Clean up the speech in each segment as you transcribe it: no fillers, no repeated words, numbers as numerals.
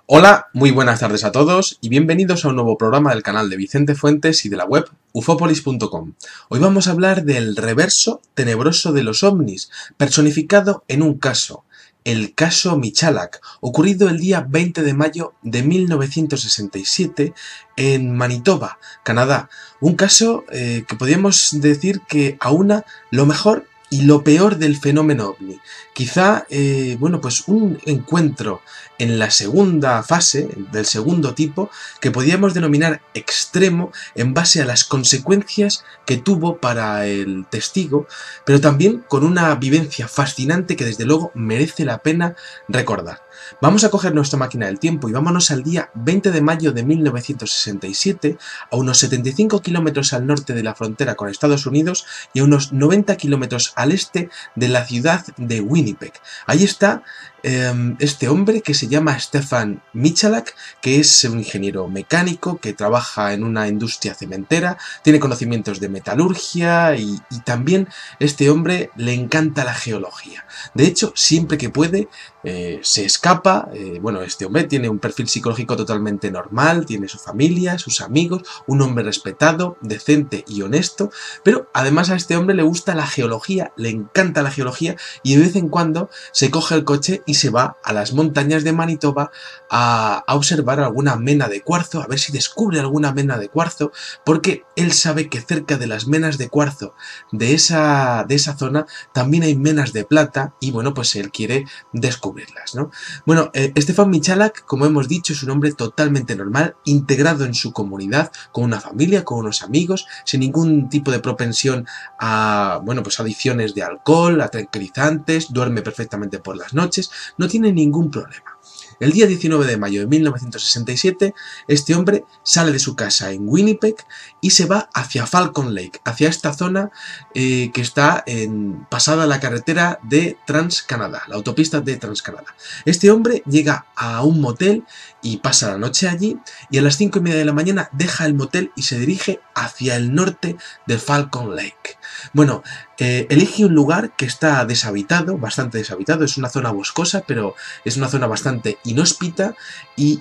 Hola, muy buenas tardes a todos y bienvenidos a un nuevo programa del canal de Vicente Fuentes y de la web ufopolis.com. Hoy vamos a hablar del reverso tenebroso de los ovnis, personificado en un caso, el caso Michalak, ocurrido el día 20 de mayo de 1967 en Manitoba, Canadá. Un caso que podríamos decir que aúna lo mejor y lo peor del fenómeno ovni. Quizá, pues un encuentro en la segunda fase, del segundo tipo, que podríamos denominar extremo en base a las consecuencias que tuvo para el testigo, pero también con una vivencia fascinante que desde luego merece la pena recordar. Vamos a coger nuestra máquina del tiempo y vámonos al día 20 de mayo de 1967, a unos 75 kilómetros al norte de la frontera con Estados Unidos y a unos 90 kilómetros al este de la ciudad de Winnipeg. Ahí está este hombre que se llama Stefan Michalak, que es un ingeniero mecánico que trabaja en una industria cementera, tiene conocimientos de metalurgia y también este hombre le encanta la geología. De hecho, siempre que puede se escapa. Este hombre tiene un perfil psicológico totalmente normal, tiene su familia, sus amigos, un hombre respetado, decente y honesto, pero además a este hombre le gusta la geología, le encanta la geología y de vez en cuando se coge el coche y se va a las montañas de Manitoba a observar alguna mena de cuarzo, a ver si descubre alguna mena de cuarzo, porque él sabe que cerca de las menas de cuarzo de esa zona también hay menas de plata y pues él quiere descubrirlas, ¿no? Stefan Michalak, como hemos dicho, es un hombre totalmente normal, integrado en su comunidad, con una familia, con unos amigos, sin ningún tipo de propensión a, adicciones de alcohol, a tranquilizantes, duerme perfectamente por las noches, no tiene ningún problema. El día 19 de mayo de 1967, este hombre sale de su casa en Winnipeg y se va hacia Falcon Lake, hacia esta zona que está pasada la carretera de Trans-Canadá, la autopista de Trans-Canadá. Este hombre llega a un motel y pasa la noche allí y a las 5:30 de la mañana deja el motel y se dirige hacia el norte de Falcon Lake. Elige un lugar que está deshabitado, bastante deshabitado, es una zona boscosa, pero es una zona bastante inhóspita y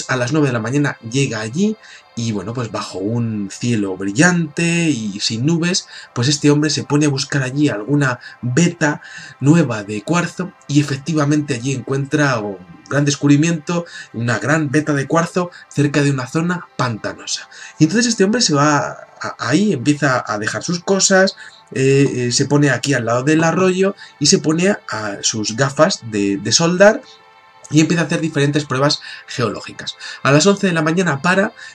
a las 9 de la mañana llega allí y bajo un cielo brillante y sin nubes, pues este hombre se pone a buscar allí alguna veta nueva de cuarzo y efectivamente allí encuentra un gran descubrimiento, una gran veta de cuarzo cerca de una zona pantanosa. Y entonces este hombre se va ahí, empieza a dejar sus cosas, se pone aquí al lado del arroyo y se pone a sus gafas de soldar y empieza a hacer diferentes pruebas geológicas. A las 11 de la mañana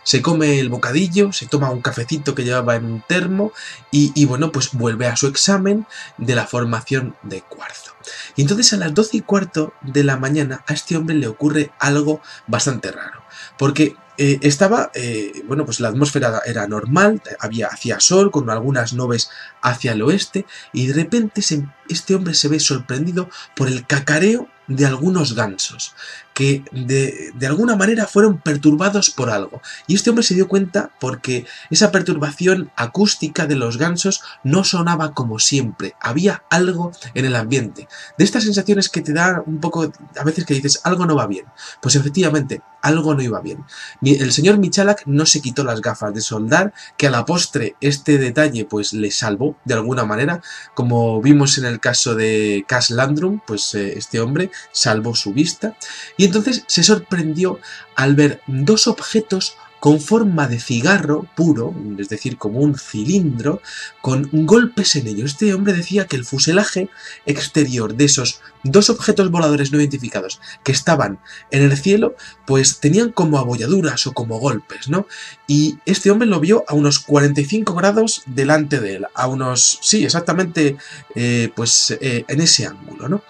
se come el bocadillo, se toma un cafecito que llevaba en un termo y vuelve a su examen de la formación de cuarzo. Y entonces a las 12:15 de la mañana a este hombre le ocurre algo bastante raro, porque la atmósfera era normal, hacía sol con algunas nubes hacia el oeste y de repente este hombre se ve sorprendido por el cacareo de algunos gansos que de alguna manera fueron perturbados por algo. Y este hombre se dio cuenta porque esa perturbación acústica de los gansos no sonaba como siempre. Había algo en el ambiente. De estas sensaciones que te da un poco, a veces que dices, algo no va bien. Pues efectivamente, algo no iba bien. El señor Michalak no se quitó las gafas de soldar, que a la postre este detalle pues le salvó de alguna manera. Como vimos en el caso de Cash Landrum, pues este hombre salvó su vista. Y entonces se sorprendió al ver dos objetos con forma de cigarro puro, es decir, como un cilindro, con golpes en ellos. Este hombre decía que el fuselaje exterior de esos dos objetos voladores no identificados que estaban en el cielo, pues tenían como abolladuras o como golpes, ¿no? Y este hombre lo vio a unos 45 grados delante de él, a unos, sí, exactamente, en ese ángulo, ¿no?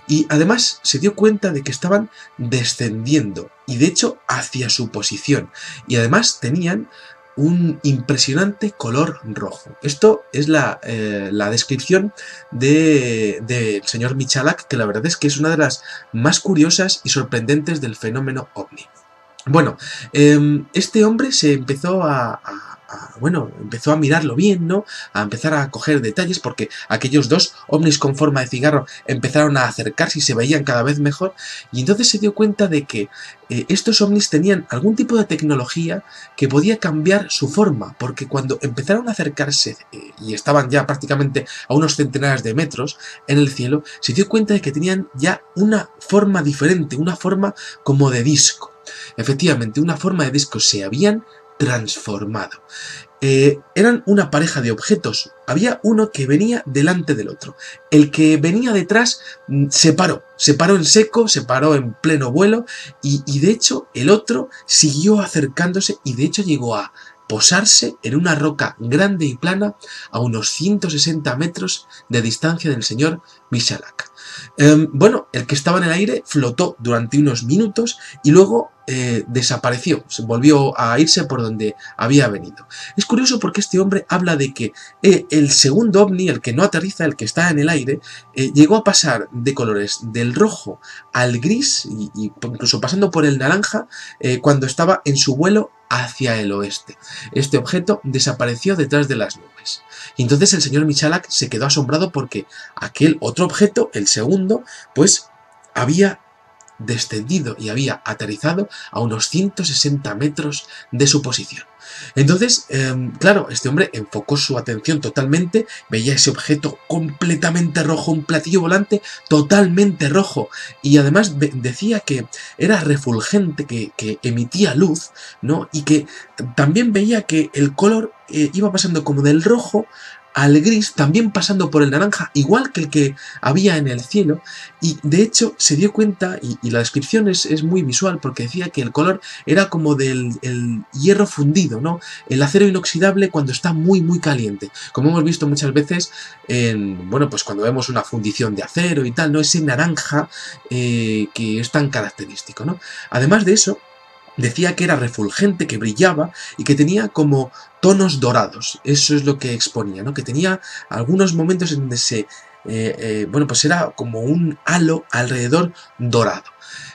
Y además se dio cuenta de que estaban descendiendo, y de hecho hacia su posición, y además tenían un impresionante color rojo. Esto es la descripción del señor Michalak, que la verdad es que es una de las más curiosas y sorprendentes del fenómeno ovni. Bueno, este hombre se empezó bueno, empezó a mirarlo bien, ¿no? A empezar a coger detalles porque aquellos dos ovnis con forma de cigarro empezaron a acercarse y se veían cada vez mejor, y entonces se dio cuenta de que estos ovnis tenían algún tipo de tecnología que podía cambiar su forma, porque cuando empezaron a acercarse y estaban ya prácticamente a unos centenares de metros en el cielo, se dio cuenta de que tenían ya una forma diferente, una forma como de disco. Efectivamente, una forma de disco, se habían transformado. Eran una pareja de objetos. Había uno que venía delante del otro. El que venía detrás se paró en seco, se paró en pleno vuelo y de hecho el otro siguió acercándose y de hecho llegó a posarse en una roca grande y plana a unos 160 metros de distancia del señor Michalak. Bueno, el que estaba en el aire flotó durante unos minutos y luego desapareció, volvió a irse por donde había venido. Es curioso porque este hombre habla de que el segundo ovni, el que no aterriza, el que está en el aire, llegó a pasar de colores del rojo al gris y incluso pasando por el naranja cuando estaba en su vuelo hacia el oeste. Este objeto desapareció detrás de las nubes. Y entonces el señor Michalak se quedó asombrado porque aquel otro objeto, el segundo, pues había descendido y había aterrizado a unos 160 metros de su posición. Entonces, claro, este hombre enfocó su atención totalmente, veía ese objeto completamente rojo, un platillo volante totalmente rojo, y además decía que era refulgente, que emitía luz, ¿no? Y que también veía que el color iba pasando como del rojo al gris, también pasando por el naranja, igual que el que había en el cielo, y de hecho se dio cuenta, y la descripción es muy visual, porque decía que el color era como del el hierro fundido, ¿no? El acero inoxidable cuando está muy muy caliente, como hemos visto muchas veces en, bueno, pues cuando vemos una fundición de acero y tal, ¿no? Ese naranja que es tan característico, ¿no? Además de eso, decía que era refulgente, que brillaba y que tenía como tonos dorados. Eso es lo que exponía, ¿no? Que tenía algunos momentos en donde bueno, pues era como un halo alrededor dorado.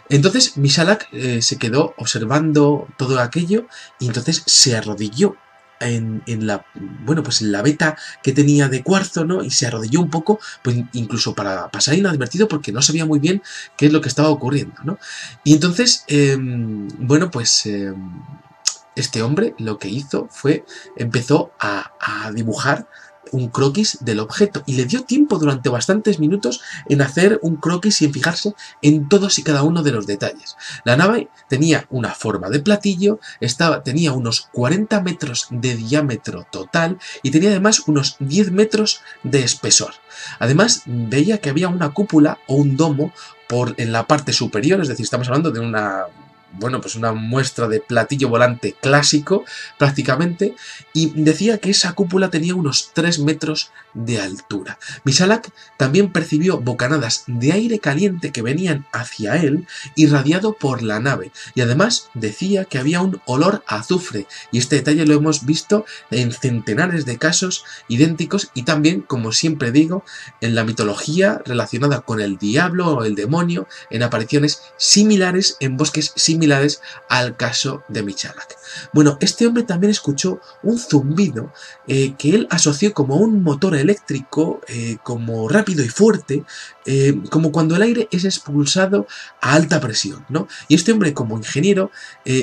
Entonces Michalak se quedó observando todo aquello y entonces se arrodilló en la, bueno, pues en la veta que tenía de cuarzo, ¿no? Y se arrodilló un poco, pues incluso para pasar inadvertido porque no sabía muy bien qué es lo que estaba ocurriendo, ¿no? Y entonces, bueno, pues este hombre lo que hizo fue, empezó a dibujar un croquis del objeto y le dio tiempo durante bastantes minutos en hacer un croquis y en fijarse en todos y cada uno de los detalles. La nave tenía una forma de platillo, tenía unos 40 metros de diámetro total y tenía además unos 10 metros de espesor. Además veía que había una cúpula o un domo en la parte superior, es decir, estamos hablando de una, bueno, pues una muestra de platillo volante clásico prácticamente, y decía que esa cúpula tenía unos 3 metros de altura. Michalak también percibió bocanadas de aire caliente que venían hacia él, irradiado por la nave, y además decía que había un olor a azufre, y este detalle lo hemos visto en centenares de casos idénticos y también, como siempre digo, en la mitología relacionada con el diablo o el demonio, en apariciones similares en bosques similares al caso de Michalak. Bueno, este hombre también escuchó un zumbido que él asoció como un motor eléctrico, como rápido y fuerte, como cuando el aire es expulsado a alta presión, ¿no? Y este hombre, como ingeniero,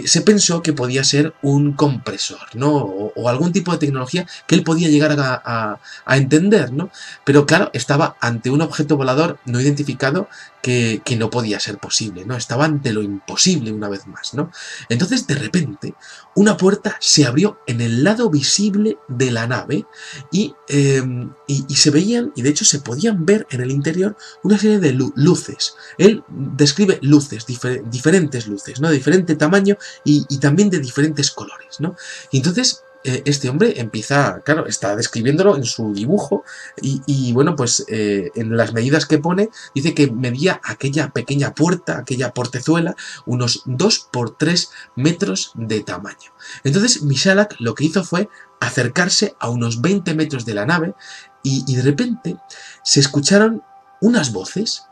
se pensó que podía ser un compresor, ¿no? O algún tipo de tecnología que él podía llegar a entender, ¿no? Pero claro, estaba ante un objeto volador no identificado que no podía ser posible, ¿no? Estaba ante lo imposible una vez más, ¿no? Entonces, de repente, una puerta se abrió en el lado visible de la nave y se veían, y de hecho se podían ver en el interior, una serie de luces. Él describe luces, diferentes luces, ¿no? De diferente tamaño y también de diferentes colores, ¿no? Y entonces este hombre empieza, claro, está describiéndolo en su dibujo y bueno, pues en las medidas que pone, dice que medía aquella pequeña puerta, aquella portezuela, unos 2 por 3 metros de tamaño. Entonces Michalak lo que hizo fue acercarse a unos 20 metros de la nave y de repente se escucharon unas voces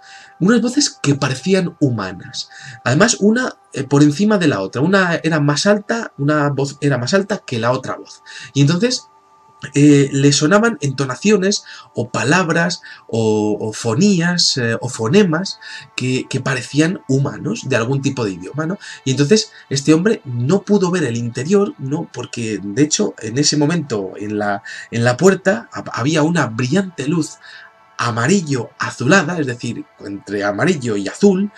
unas voces que parecían humanas. Además, una por encima de la otra. Una era más alta, una voz era más alta que la otra voz. Y entonces le sonaban entonaciones o palabras o fonías o fonemas que parecían humanos de algún tipo de idioma, ¿no? Y entonces este hombre no pudo ver el interior, ¿no? Porque de hecho en ese momento en la puerta había una brillante luz amarillo azulada, es decir, entre amarillo y azul,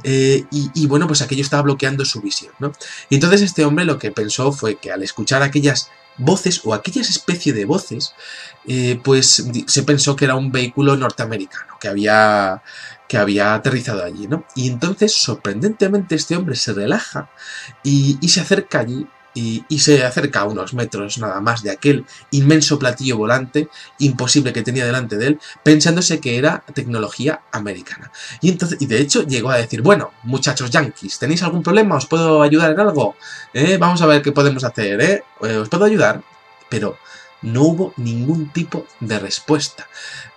y bueno, pues aquello estaba bloqueando su visión, ¿no? Y entonces este hombre lo que pensó fue que al escuchar aquellas voces o aquellas especie de voces, pues se pensó que era un vehículo norteamericano que había aterrizado allí, ¿no? Y entonces, sorprendentemente, este hombre se relaja y se acerca allí y se acerca a unos metros nada más de aquel inmenso platillo volante imposible que tenía delante de él, pensándose que era tecnología americana. Y entonces, y de hecho llegó a decir, bueno, muchachos yanquis, ¿tenéis algún problema? ¿Os puedo ayudar en algo? Vamos a ver qué podemos hacer, ¿os puedo ayudar? Pero no hubo ningún tipo de respuesta.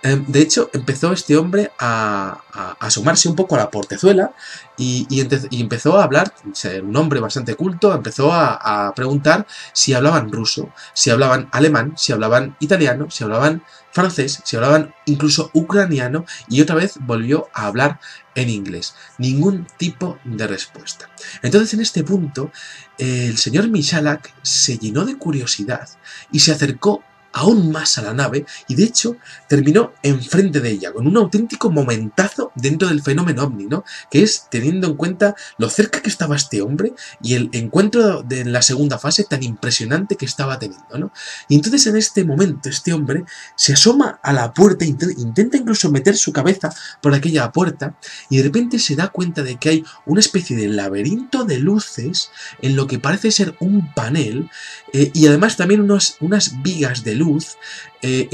De hecho, empezó este hombre a asomarse un poco a la portezuela y empezó a hablar, ser un hombre bastante culto, empezó a preguntar si hablaban ruso, si hablaban alemán, si hablaban italiano, si hablaban francés, si hablaban incluso ucraniano, y otra vez volvió a hablar en inglés. Ningún tipo de respuesta. Entonces, en este punto, el señor Michalak se llenó de curiosidad y se acercó aún más a la nave y de hecho terminó enfrente de ella con un auténtico momentazo dentro del fenómeno ovni, ¿no? Que es teniendo en cuenta lo cerca que estaba este hombre y el encuentro de la segunda fase tan impresionante que estaba teniendo, ¿no? Y entonces en este momento este hombre se asoma a la puerta, intenta incluso meter su cabeza por aquella puerta y de repente se da cuenta de que hay una especie de laberinto de luces en lo que parece ser un panel y además también unas vigas de luz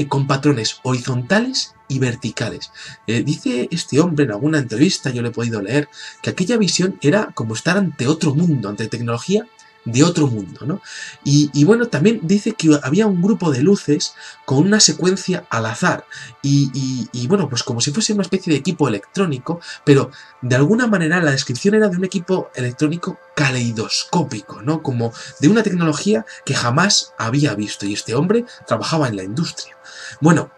con patrones horizontales y verticales. Dice este hombre en alguna entrevista, yo le he podido leer, que aquella visión era como estar ante otro mundo, ante tecnología de otro mundo, ¿no? Y bueno, también dice que había un grupo de luces con una secuencia al azar y bueno, pues como si fuese una especie de equipo electrónico, pero de alguna manera la descripción era de un equipo electrónico caleidoscópico, ¿no? Como de una tecnología que jamás había visto, y este hombre trabajaba en la industria. Bueno,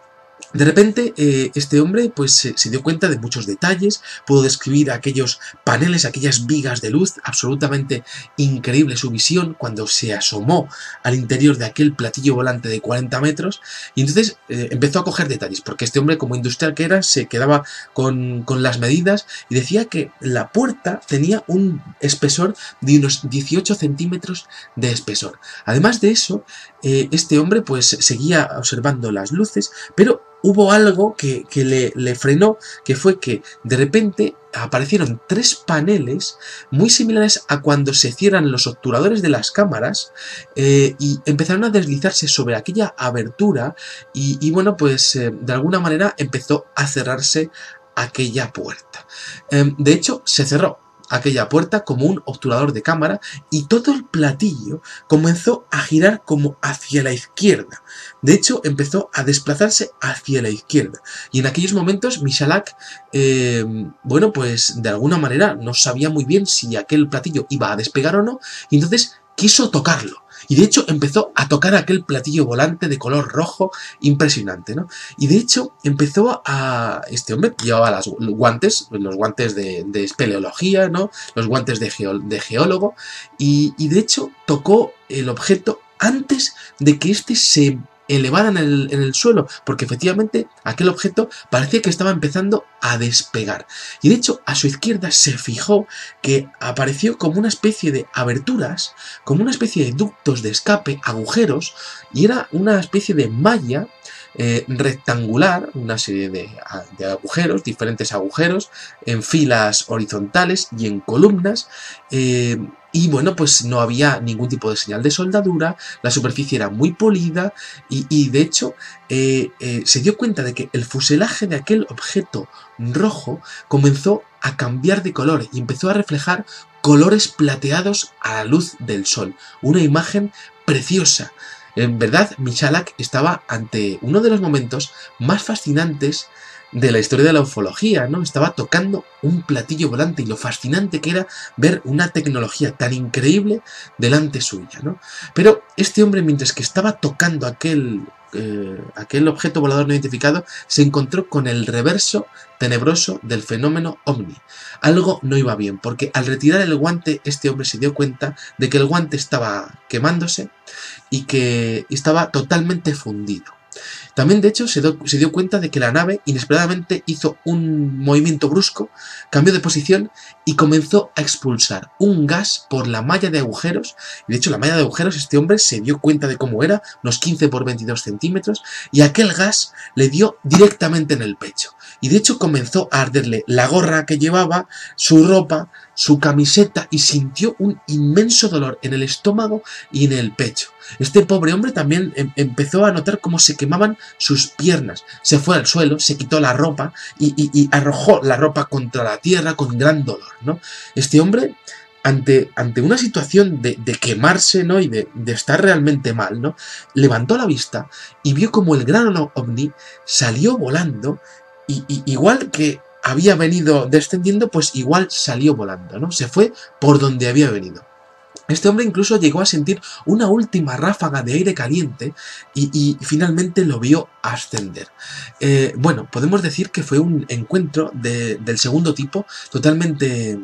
de repente este hombre pues se dio cuenta de muchos detalles, pudo describir aquellos paneles, aquellas vigas de luz, absolutamente increíble su visión cuando se asomó al interior de aquel platillo volante de 40 metros y entonces empezó a coger detalles, porque este hombre como industrial que era se quedaba con las medidas y decía que la puerta tenía un espesor de unos 18 centímetros de espesor. Además de eso, este hombre pues seguía observando las luces, pero hubo algo que le frenó, que fue que de repente aparecieron 3 paneles muy similares a cuando se cierran los obturadores de las cámaras y empezaron a deslizarse sobre aquella abertura y bueno, pues de alguna manera empezó a cerrarse aquella puerta. De hecho, se cerró aquella puerta como un obturador de cámara y todo el platillo comenzó a girar como hacia la izquierda. De hecho, empezó a desplazarse hacia la izquierda. Y en aquellos momentos Michalak, bueno, pues de alguna manera no sabía muy bien si aquel platillo iba a despegar o no, y entonces quiso tocarlo. Y de hecho empezó a tocar aquel platillo volante de color rojo impresionante, ¿no? Y de hecho empezó a... Este hombre llevaba los guantes de espeleología, ¿no? Los guantes de geólogo, y de hecho tocó el objeto antes de que éste se elevada en el suelo, porque efectivamente aquel objeto parecía que estaba empezando a despegar. Y de hecho, a su izquierda se fijó que apareció como una especie de aberturas, como una especie de ductos de escape, agujeros, y era una especie de malla rectangular, una serie de agujeros, diferentes agujeros, en filas horizontales y en columnas, y bueno, pues no había ningún tipo de señal de soldadura, la superficie era muy polida y de hecho se dio cuenta de que el fuselaje de aquel objeto rojo comenzó a cambiar de color y empezó a reflejar colores plateados a la luz del sol. Una imagen preciosa. En verdad, Michalak estaba ante uno de los momentos más fascinantes de la historia de la ufología, ¿no? Estaba tocando un platillo volante y lo fascinante que era ver una tecnología tan increíble delante suya, ¿no? Pero este hombre, mientras que estaba tocando aquel objeto volador no identificado, se encontró con el reverso tenebroso del fenómeno ovni. Algo no iba bien, porque al retirar el guante, este hombre se dio cuenta de que el guante estaba quemándose y que estaba totalmente fundido. También, de hecho, se dio cuenta de que la nave inesperadamente hizo un movimiento brusco, cambió de posición y comenzó a expulsar un gas por la malla de agujeros. Y de hecho, la malla de agujeros, este hombre se dio cuenta de cómo era, unos 15 por 22 centímetros, y aquel gas le dio directamente en el pecho. Y de hecho comenzó a arderle la gorra que llevaba, su ropa, su camiseta, y sintió un inmenso dolor en el estómago y en el pecho. Este pobre hombre también empezó a notar cómo se quemaban sus piernas. Se fue al suelo, se quitó la ropa y arrojó la ropa contra la tierra con gran dolor, ¿no? Este hombre, ante una situación de quemarse, ¿no? Y de estar realmente mal, ¿no? Levantó la vista y vio como el gran ovni salió volando y igual que había venido descendiendo, pues igual salió volando, ¿no? Se fue por donde había venido. Este hombre incluso llegó a sentir una última ráfaga de aire caliente y finalmente lo vio ascender. Bueno, podemos decir que fue un encuentro del segundo tipo totalmente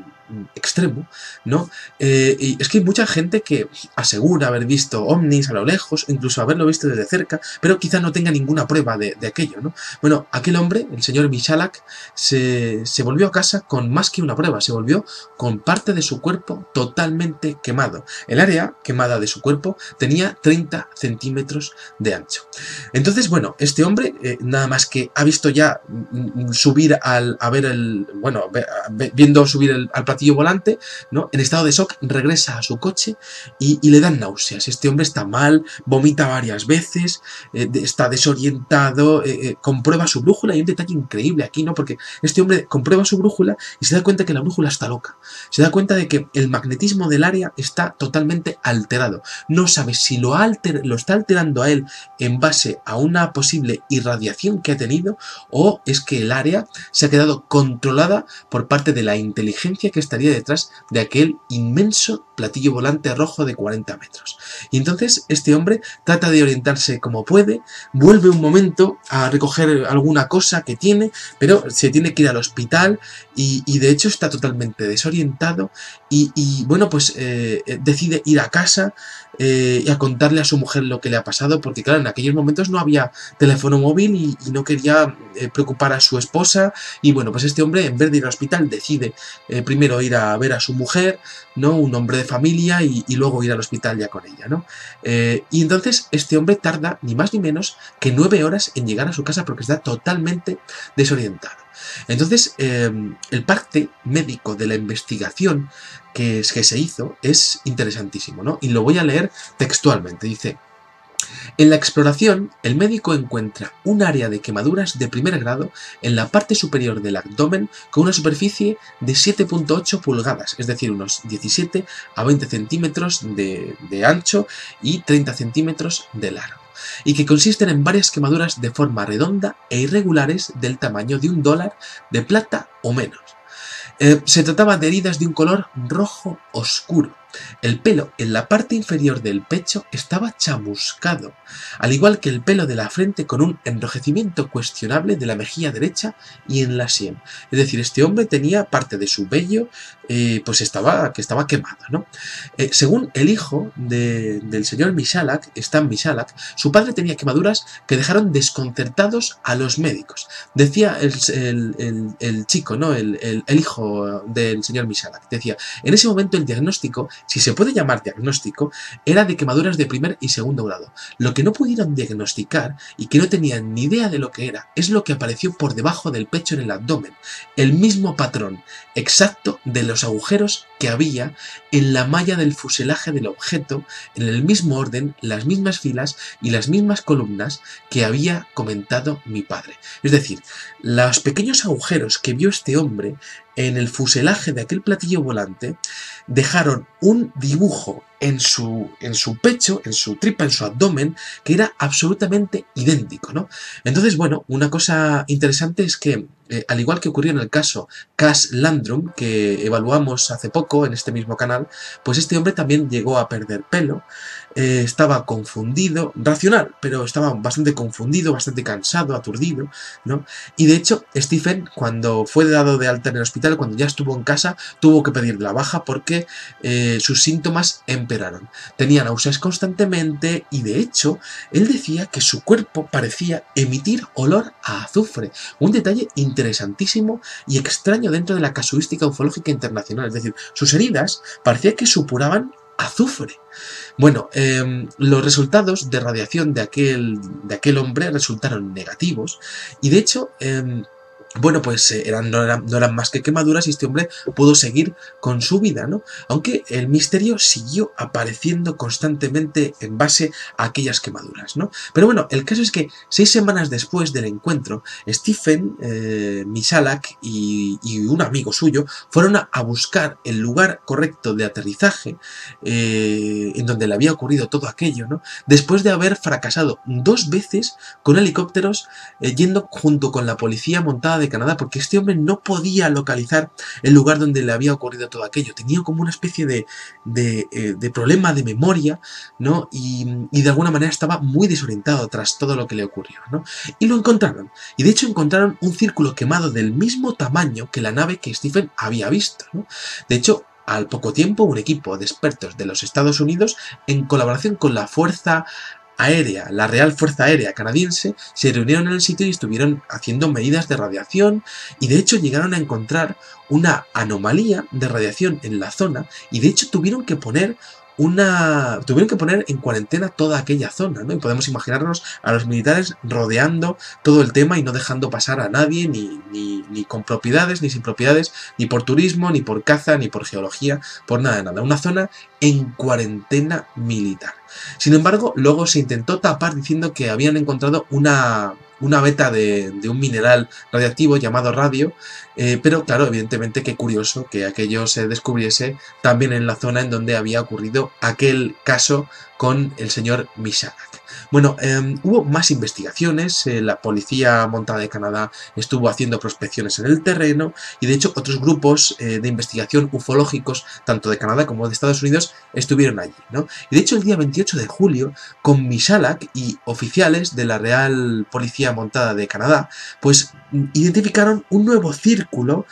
extremo, ¿no? Y es que hay mucha gente que asegura haber visto ovnis a lo lejos, incluso haberlo visto desde cerca, pero quizá no tenga ninguna prueba de aquello, ¿no? Bueno, aquel hombre, el señor Michalak, se volvió a casa con más que una prueba, se volvió con parte de su cuerpo totalmente quemado. El área quemada de su cuerpo tenía 30 centímetros de ancho. Entonces, bueno, este hombre, nada más que ha visto ya subir viendo subir al platillo volante, ¿no? En estado de shock, regresa a su coche y le dan náuseas. Este hombre está mal, vomita varias veces, está desorientado, comprueba su brújula. Y hay un detalle increíble aquí, ¿no? Porque este hombre comprueba su brújula y se da cuenta que la brújula está loca. Se da cuenta de que el magnetismo del área está totalmente alterado. No sabe si lo está alterando a él en base a una posible irradiación que ha tenido, o es que el área se ha quedado controlada por parte de la inteligencia que estaría detrás de aquel inmenso platillo volante rojo de 40 metros. Y entonces este hombre trata de orientarse como puede, vuelve un momento a recoger alguna cosa que tiene, pero se tiene que ir al hospital y de hecho está totalmente desorientado y bueno, pues decide ir a casa y a contarle a su mujer lo que le ha pasado, porque claro, en aquellos momentos no había teléfono móvil y no quería preocupar a su esposa. Y bueno, pues este hombre, en vez de ir al hospital, decide primero ir a ver a su mujer, ¿no? Un hombre de familia, y luego ir al hospital ya con ella, ¿no? Y entonces este hombre tarda ni más ni menos que 9 horas en llegar a su casa porque está totalmente desorientado. Entonces, el parte médico de la investigación que se hizo es interesantísimo, ¿no? Y lo voy a leer textualmente. Dice: en la exploración, el médico encuentra un área de quemaduras de primer grado en la parte superior del abdomen con una superficie de 7,8 pulgadas, es decir, unos 17 a 20 centímetros de ancho y 30 centímetros de largo, y que consisten en varias quemaduras de forma redonda e irregulares del tamaño de $1 de plata o menos. Se trataba de heridas de un color rojo oscuro. El pelo en la parte inferior del pecho estaba chamuscado, al igual que el pelo de la frente, con un enrojecimiento cuestionable de la mejilla derecha y en la sien. Es decir, este hombre tenía parte de su vello pues estaba quemado, ¿no? Según el hijo del señor Michalak, Stan Michalak, su padre tenía quemaduras que dejaron desconcertados a los médicos. Decía el chico, ¿no? El hijo del señor Michalak, decía: en ese momento el diagnóstico, si se puede llamar diagnóstico, era de quemaduras de primer y segundo grado. Lo que no pudieron diagnosticar y que no tenían ni idea de lo que era, es lo que apareció por debajo del pecho en el abdomen. El mismo patrón exacto de los agujeros que había en la malla del fuselaje del objeto, en el mismo orden, las mismas filas y las mismas columnas que había comentado mi padre. Es decir, los pequeños agujeros que vio este hombre en el fuselaje de aquel platillo volante dejaron un dibujo en su pecho, en su tripa, en su abdomen, que era absolutamente idéntico, ¿no? Entonces, bueno, una cosa interesante es que, al igual que ocurrió en el caso Cash Landrum, que evaluamos hace poco en este mismo canal, pues este hombre también llegó a perder pelo, estaba confundido, racional, pero estaba bastante confundido, bastante cansado, aturdido, ¿no? Y de hecho, Stephen, cuando fue dado de alta en el hospital, cuando ya estuvo en casa, tuvo que pedir la baja porque sus síntomas empeoraron. Tenía náuseas constantemente y de hecho, él decía que su cuerpo parecía emitir olor a azufre. Un detalle interesantísimo y extraño dentro de la casuística ufológica internacional. Es decir, sus heridas parecía que supuraban azufre. Bueno, los resultados de radiación de aquel hombre resultaron negativos y de hecho, bueno, pues no eran más que quemaduras y este hombre pudo seguir con su vida, ¿no? Aunque el misterio siguió apareciendo constantemente en base a aquellas quemaduras, ¿no? Pero bueno, el caso es que 6 semanas después del encuentro, Stephen Misalak y un amigo suyo fueron a buscar el lugar correcto de aterrizaje en donde le había ocurrido todo aquello, ¿no? Después de haber fracasado 2 veces con helicópteros yendo junto con la policía montada de Canadá, porque este hombre no podía localizar el lugar donde le había ocurrido todo aquello. Tenía como una especie de problema de memoria, ¿no? Y de alguna manera estaba muy desorientado tras todo lo que le ocurrió, ¿no? Y lo encontraron. Y de hecho encontraron un círculo quemado del mismo tamaño que la nave que Stephen había visto, ¿no? De hecho, al poco tiempo, un equipo de expertos de los Estados Unidos, en colaboración con la Fuerza Aérea, la Real Fuerza Aérea Canadiense, se reunieron en el sitio y estuvieron haciendo medidas de radiación y de hecho llegaron a encontrar una anomalía de radiación en la zona y de hecho tuvieron que poner en cuarentena toda aquella zona, ¿no? Y podemos imaginarnos a los militares rodeando todo el tema y no dejando pasar a nadie, ni con propiedades, ni sin propiedades, ni por turismo, ni por caza, ni por geología, por nada de nada. Una zona en cuarentena militar. Sin embargo, luego se intentó tapar diciendo que habían encontrado una veta de un mineral radiactivo llamado radio, pero claro, evidentemente qué curioso que aquello se descubriese también en la zona en donde había ocurrido aquel caso con el señor Misalak. Bueno, hubo más investigaciones, la policía montada de Canadá estuvo haciendo prospecciones en el terreno y de hecho otros grupos de investigación ufológicos, tanto de Canadá como de Estados Unidos, estuvieron allí, ¿no? Y de hecho el día 28 de julio, con Misalak y oficiales de la Real Policía Montada de Canadá, pues identificaron un nuevo círculo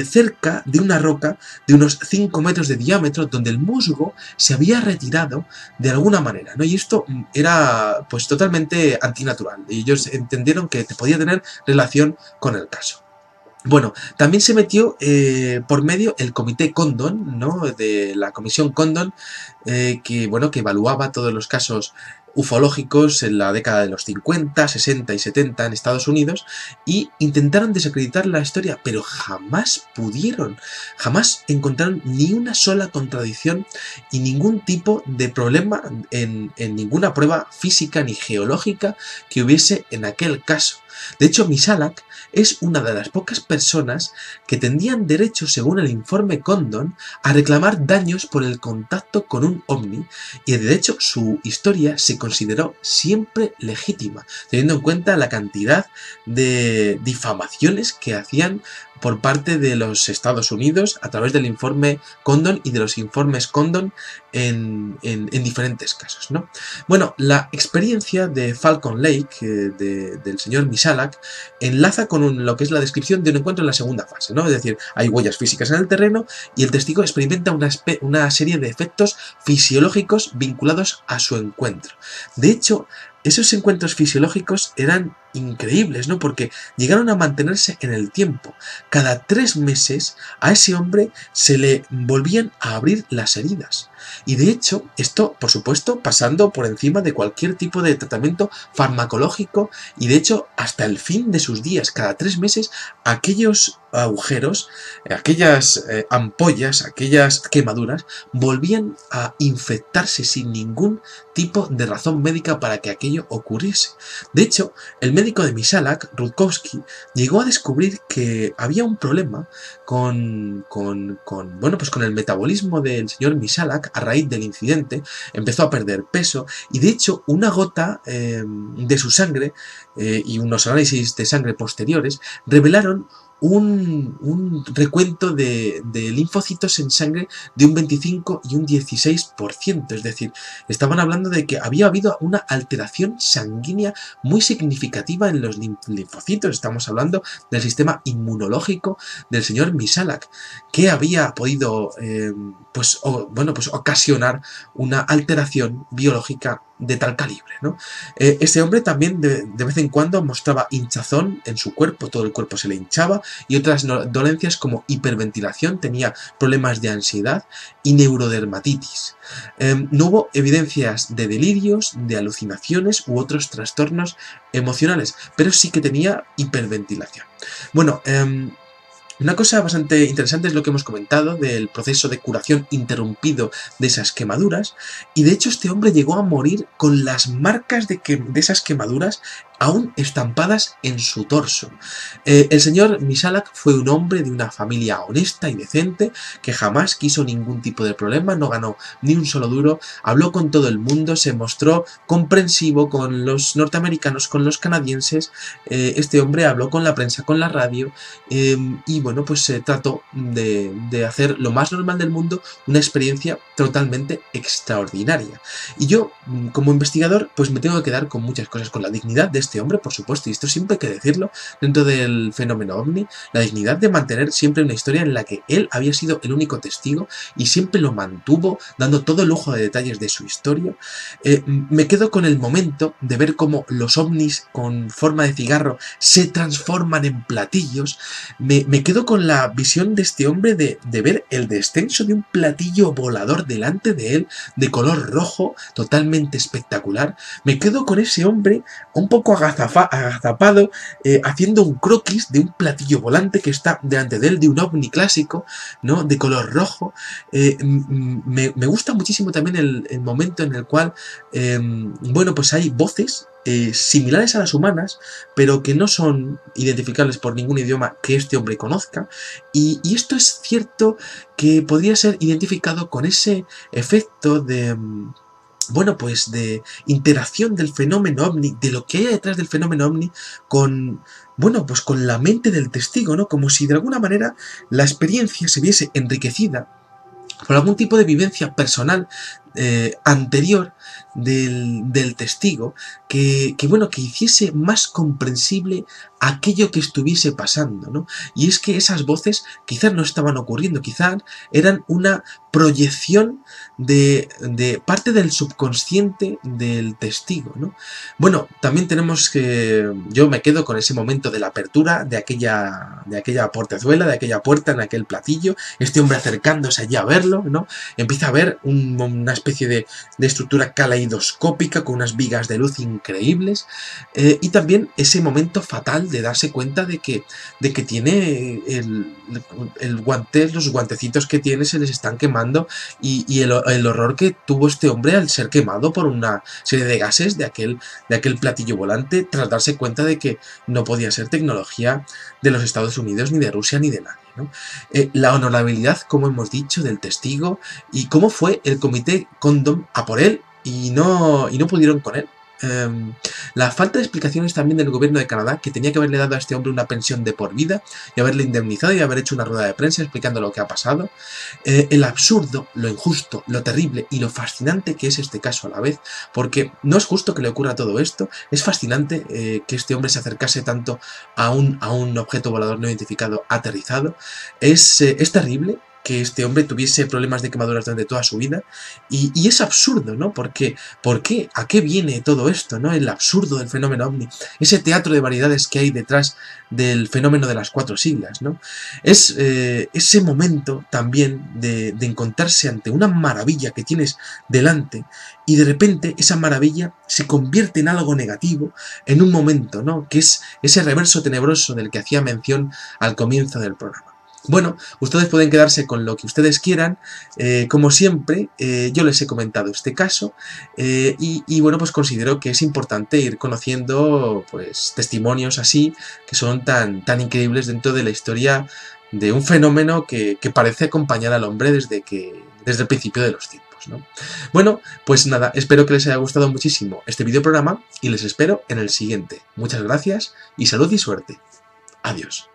cerca de una roca de unos 5 metros de diámetro donde el musgo se había retirado de alguna manera, ¿no? Y esto era pues totalmente antinatural y ellos entendieron que podía tener relación con el caso. Bueno, también se metió por medio el Comité Condon, ¿no? De la Comisión Condon, que evaluaba todos los casos ufológicos en la década de los 50, 60 y 70 en Estados Unidos y intentaron desacreditar la historia, pero jamás pudieron, jamás encontraron ni una sola contradicción y ningún tipo de problema en ninguna prueba física ni geológica que hubiese en aquel caso. De hecho, Misalak es una de las pocas personas que tendrían derecho, según el informe Condon, a reclamar daños por el contacto con un ovni y de hecho su historia se consideró siempre legítima, teniendo en cuenta la cantidad de difamaciones que hacían por parte de los Estados Unidos a través del informe Condon y de los informes Condon en diferentes casos, ¿no? Bueno, la experiencia de Falcon Lake, del señor Misalak, enlaza con lo que es la descripción de un encuentro en la segunda fase, ¿no? Es decir, hay huellas físicas en el terreno y el testigo experimenta una serie de efectos fisiológicos vinculados a su encuentro. De hecho, esos encuentros fisiológicos eran increíbles, ¿no? Porque llegaron a mantenerse en el tiempo. Cada 3 meses a ese hombre se le volvían a abrir las heridas. Y de hecho, esto, por supuesto, pasando por encima de cualquier tipo de tratamiento farmacológico y de hecho, hasta el fin de sus días, cada 3 meses, aquellos agujeros, aquellas ampollas, aquellas quemaduras, volvían a infectarse sin ningún tipo de razón médica para que aquello ocurriese. De hecho, el médico médico de Misalak, Rutkowski, llegó a descubrir que había un problema bueno, pues con el metabolismo del señor Misalak a raíz del incidente. Empezó a perder peso y de hecho una gota de su sangre y unos análisis de sangre posteriores revelaron un recuento de linfocitos en sangre de un 25 y un 16%, es decir, estaban hablando de que había habido una alteración sanguínea muy significativa en los linfocitos. Estamos hablando del sistema inmunológico del señor Misalak, que había podido pues ocasionar una alteración biológica de tal calibre, ¿no? Este hombre también de vez en cuando mostraba hinchazón en su cuerpo, todo el cuerpo se le hinchaba, y otras dolencias como hiperventilación, tenía problemas de ansiedad y neurodermatitis. No hubo evidencias de delirios, de alucinaciones u otros trastornos emocionales, pero sí que tenía hiperventilación. Bueno, una cosa bastante interesante es lo que hemos comentado del proceso de curación interrumpido de esas quemaduras, y de hecho este hombre llegó a morir con las marcas de esas quemaduras aún estampadas en su torso. El señor Misalak fue un hombre de una familia honesta y decente, que jamás quiso ningún tipo de problema, no ganó ni un solo duro, habló con todo el mundo, se mostró comprensivo con los norteamericanos, con los canadienses. Este hombre habló con la prensa, con la radio, y bueno, pues se trató de hacer lo más normal del mundo, una experiencia totalmente extraordinaria. Y yo, como investigador, pues me tengo que quedar con muchas cosas, con la dignidad de este hombre, por supuesto, y esto siempre hay que decirlo dentro del fenómeno OVNI, la dignidad de mantener siempre una historia en la que él había sido el único testigo y siempre lo mantuvo, dando todo el lujo de detalles de su historia. Me quedo con el momento de ver cómo los ovnis con forma de cigarro se transforman en platillos. Me quedo con la visión de este hombre de ver el descenso de un platillo volador delante de él, de color rojo, totalmente espectacular. Me quedo con ese hombre un poco agazapado, haciendo un croquis de un platillo volante que está delante de él, de un ovni clásico, ¿no?, de color rojo. Me gusta muchísimo también el momento en el cual, bueno, pues hay voces similares a las humanas, pero que no son identificables por ningún idioma que este hombre conozca, y esto es cierto que podría ser identificado con ese efecto de, bueno, pues de interacción del fenómeno OVNI, de lo que hay detrás del fenómeno OVNI con, bueno, pues con la mente del testigo, ¿no? Como si de alguna manera la experiencia se viese enriquecida por algún tipo de vivencia personal anterior del testigo, que hiciese más comprensible aquello que estuviese pasando, ¿no? Y es que esas voces quizás no estaban ocurriendo, quizás eran una proyección de parte del subconsciente del testigo, ¿no? Bueno, también tenemos que... Yo me quedo con ese momento de la apertura de aquella portezuela, de aquella puerta en aquel platillo, este hombre acercándose allí a verlo, ¿no? Empieza a ver una especie de estructura caleidoscópica con unas vigas de luz increíbles, y también ese momento fatal de darse cuenta de que tiene los guantecitos que tiene se les están quemando, y el horror que tuvo este hombre al ser quemado por una serie de gases de aquel platillo volante, tras darse cuenta de que no podía ser tecnología de los Estados Unidos, ni de Rusia, ni de nadie, ¿no? La honorabilidad, como hemos dicho, del testigo, y cómo fue el comité Condom a por él y no pudieron con él. La falta de explicaciones también del gobierno de Canadá, que tenía que haberle dado a este hombre una pensión de por vida y haberle indemnizado y haber hecho una rueda de prensa explicando lo que ha pasado. El absurdo, lo injusto, lo terrible y lo fascinante que es este caso a la vez, porque no es justo que le ocurra todo esto, es fascinante que este hombre se acercase tanto a un objeto volador no identificado aterrizado, es terrible que este hombre tuviese problemas de quemaduras durante toda su vida, y es absurdo, ¿no? Porque, ¿por qué? ¿A qué viene todo esto, no? El absurdo del fenómeno OVNI, ese teatro de variedades que hay detrás del fenómeno de las 4 siglas, ¿no? Es ese momento también de encontrarse ante una maravilla que tienes delante, y de repente esa maravilla se convierte en algo negativo en un momento, ¿no? Que es ese reverso tenebroso del que hacía mención al comienzo del programa. Bueno, ustedes pueden quedarse con lo que ustedes quieran. Como siempre, yo les he comentado este caso bueno, pues considero que es importante ir conociendo pues testimonios así que son tan increíbles dentro de la historia de un fenómeno que parece acompañar al hombre desde el principio de los tiempos, ¿no? Bueno, pues nada, espero que les haya gustado muchísimo este videoprograma y les espero en el siguiente. Muchas gracias y salud y suerte. Adiós.